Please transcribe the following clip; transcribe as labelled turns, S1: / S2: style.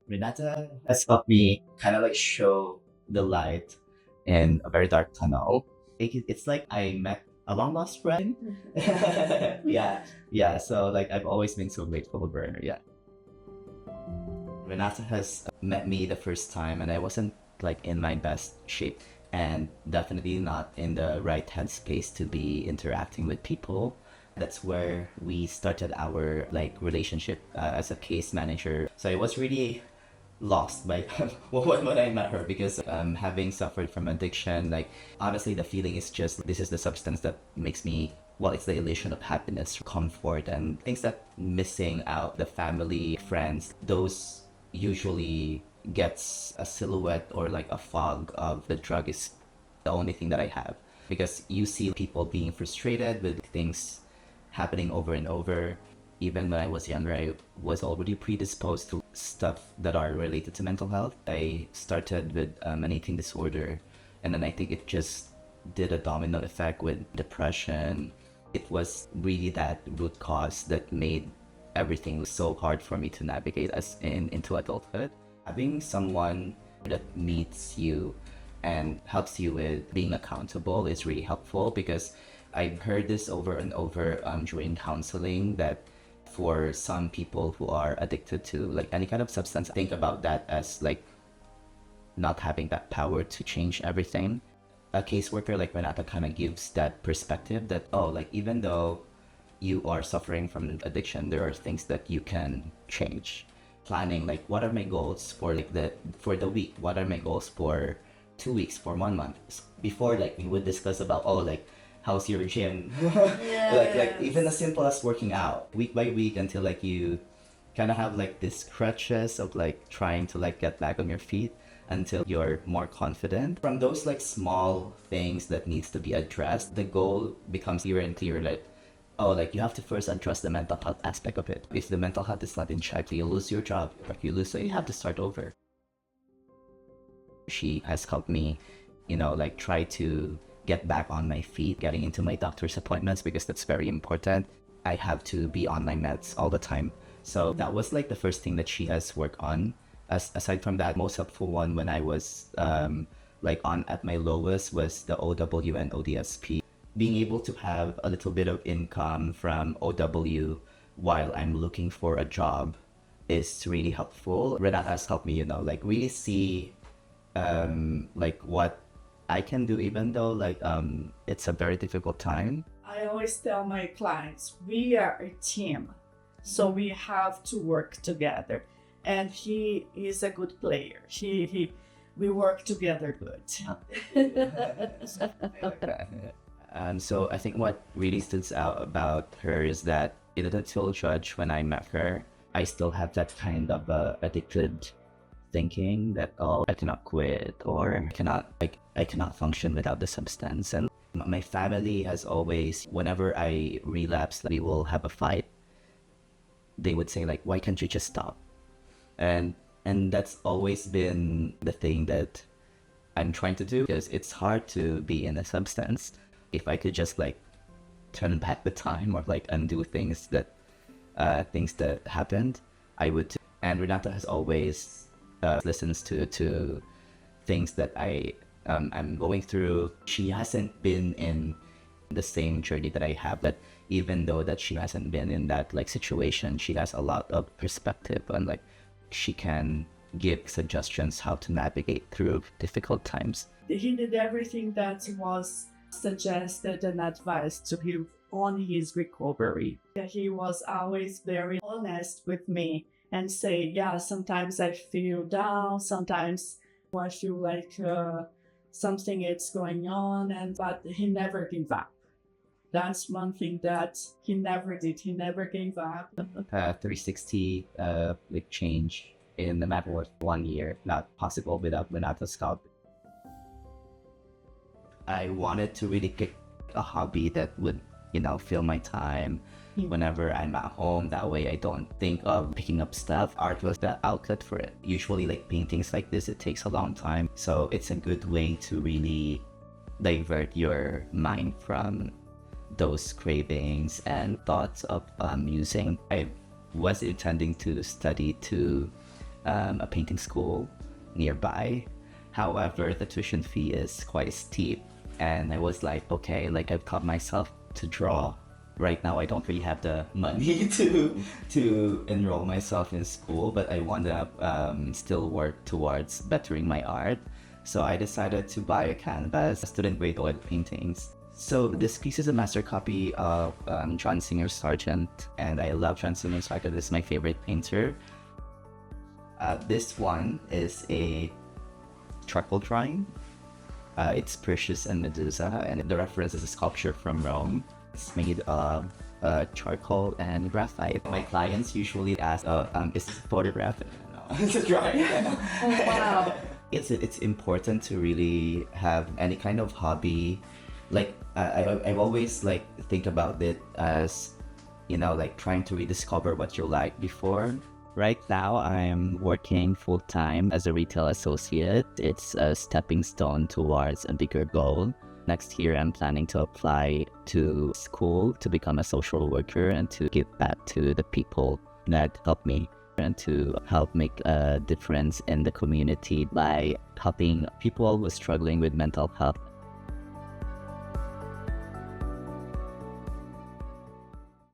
S1: Renata has helped me kind of like show the light in a very dark tunnel. It's like I met a long lost friend. Yeah, yeah. So like I've always been so grateful for her. Yeah. Renata has met me the first time, and I wasn't like in my best shape, and definitely not in the right headspace to be interacting with people. That's where we started our like relationship as a case manager. So I was really lost by when I met her because having suffered from addiction, like honestly, the feeling is just this is the substance that makes me. Well, it's the illusion of happiness, comfort, and things that missing out the family, friends. Those usually gets a silhouette or like a fog of the drug is the only thing that I have because you see people being frustrated with things happening over and over. Even when I was younger, I was already predisposed to stuff that are related to mental health. I started with an eating disorder, and then I think it just did a domino effect with depression. It was really that root cause that made everything so hard for me to navigate into adulthood. Having someone that meets you and helps you with being accountable is really helpful because I've heard this over and over during counseling that for some people who are addicted to like any kind of substance, think about that as like not having that power to change everything. A caseworker like Renata kind of gives that perspective that, oh, like even though you are suffering from an addiction, there are things that you can change. Planning like what are my goals for like the week? What are my goals for 2 weeks, for 1 month? Before like we would discuss about oh like how's your gym? Like even as simple as working out week by week until like you kind of have like this crutches of like trying to like get back on your feet until you're more confident. From those like small things that needs to be addressed, the goal becomes clearer and clearer. Like oh, like you have to first address the mental health aspect of it. If the mental health is not in check, you lose your job. Like you lose, so you have to start over. She has helped me, like try to get back on my feet, getting into my doctor's appointments because that's very important. I have to be on my meds all the time. So that was like the first thing that she has worked on. Aside from that, most helpful one when I was like on at my lowest was the OW and ODSP. Being able to have a little bit of income from OW while I'm looking for a job is really helpful. Renata has helped me, like really see like what I can do even though like it's a very difficult time.
S2: I always tell my clients, we are a team, so we have to work together. And he is a good player. We work together good.
S1: So I think what really stands out about her is that it didn't feel judged when I met her. I still have that kind of addicted thinking that oh I cannot quit or I cannot function without the substance. And my family has always, whenever I relapse, we will have a fight. They would say like, why can't you just stop? And that's always been the thing that I'm trying to do because it's hard to be in a substance. If I could just like turn back the time or like undo things that happened, I would. And Renata has always listens to things that I'm going through. She hasn't been in the same journey that I have, but even though that she hasn't been in that like situation, she has a lot of perspective and like she can give suggestions how to navigate through difficult times.
S2: He did everything that was suggested and advised to him on his recovery. He was always very honest with me and say, yeah, sometimes I feel down, sometimes I feel like something is going on, but he never gave up. That's one thing that he never did. He never gave up.
S1: 360 like change in the matter of 1 year, not possible without Renata's help. I wanted to really pick a hobby that would, fill my time whenever I'm at home. That way I don't think of picking up stuff. Art was the outlet for it. Usually like paintings like this, it takes a long time. So it's a good way to really divert your mind from those cravings and thoughts of using. I was intending to study to a painting school nearby. However, the tuition fee is quite steep, and I was like, okay, like I've taught myself to draw. Right now, I don't really have the money to enroll myself in school, but I want to still work towards bettering my art. So I decided to buy a canvas, student grade oil paintings. So this piece is a master copy of John Singer Sargent, and I love John Singer Sargent. This is my favorite painter. This one is a charcoal drawing. It's Perseus and Medusa, and the reference is a sculpture from Rome. It's made of charcoal and graphite. My clients usually ask, is this a photograph? No, it's a drawing.
S2: Oh, wow.
S1: It's important to really have any kind of hobby. Like I've always like think about it as, you know, like trying to rediscover what you like before. Right now, I'm working full-time as a retail associate. It's a stepping stone towards a bigger goal. Next year, I'm planning to apply to school to become a social worker and to give back to the people that helped me, and to help make a difference in the community by helping people who are struggling with mental health